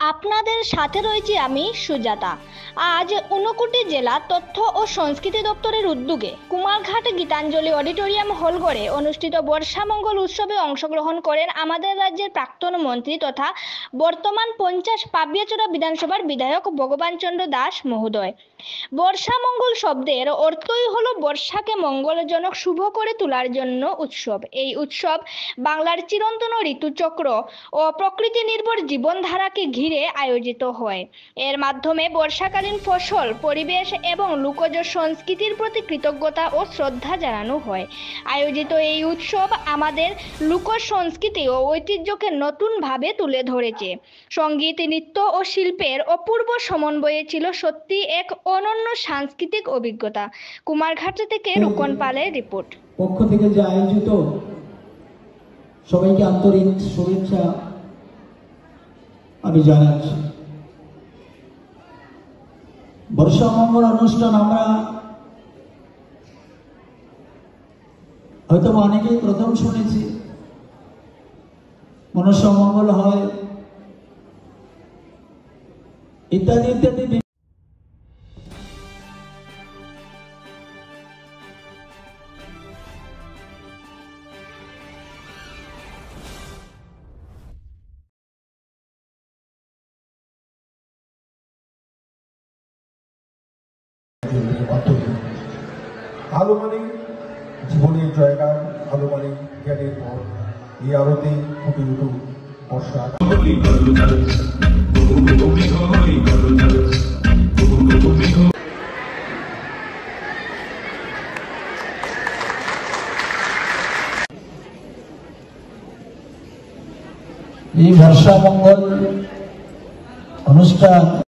আপনাদের সাথে রয়েছি আমি সুজাতা। আজ ঊনকোটি জেলা তথ্য ও সংস্কৃতি দপ্তরের উদ্যোগে কুমারঘাট গীতাঞ্জলি অডিটোরিয়াম হলঘরে অনুষ্ঠিত বর্ষামঙ্গল উৎসবে অংশগ্রহণ করেন আমাদের রাজ্যের প্রাক্তন মন্ত্রী তথা বর্তমান 50 পাবিয়াচড়া বিধানসভার বিধায়ক ভগবান চন্দ্র দাস মহোদয়। বর্ষামঙ্গল শব্দের অর্থই হলো বর্ষাকে মঙ্গলজনক শুভ করে তোলার জন্য উৎসব। এই উৎসব বাংলার চিরন্তন ঋতুচক্র ও প্রকৃতি নির্ভর জীবনধারাকে ঘিরে আয়োজিত হয়। এর মাধ্যমে বর্ষাকালীন ফসল, পরিবেশ এবং লোকজ সংস্কৃতির প্রতি কৃতজ্ঞতা ও শ্রদ্ধা জানানো হয়। আয়োজিত এই উৎসব আমাদের লোক সংস্কৃতি ও ঐতিহ্যকে নতুনভাবে তুলে ধরেছে। সঙ্গীত, নৃত্য ও শিল্পের অপূর্ব সমন্বয়ে ছিল সত্যি এক অনন্য সাংস্কৃতিক অভিজ্ঞতা। কুমারঘাট থেকে রুকন পালের রিপোর্ট। পক্ষ থেকে যে আয়োজিত সবাইকে আন্তরিক শুভেচ্ছা আমি জানাচ্ছি। বর্ষামঙ্গল অনুষ্ঠান আমরা হয়তো অনেকেই প্রথম শুনেছি। মনসা মঙ্গল হয় ইত্যাদি ইত্যাদি। আলো মানে জীবনের জয়গান, আলো মানে জ্ঞানের পর। এই আলোতে ফুটে উঠুক বর্ষা। এই বর্ষামঙ্গল অনুষ্ঠান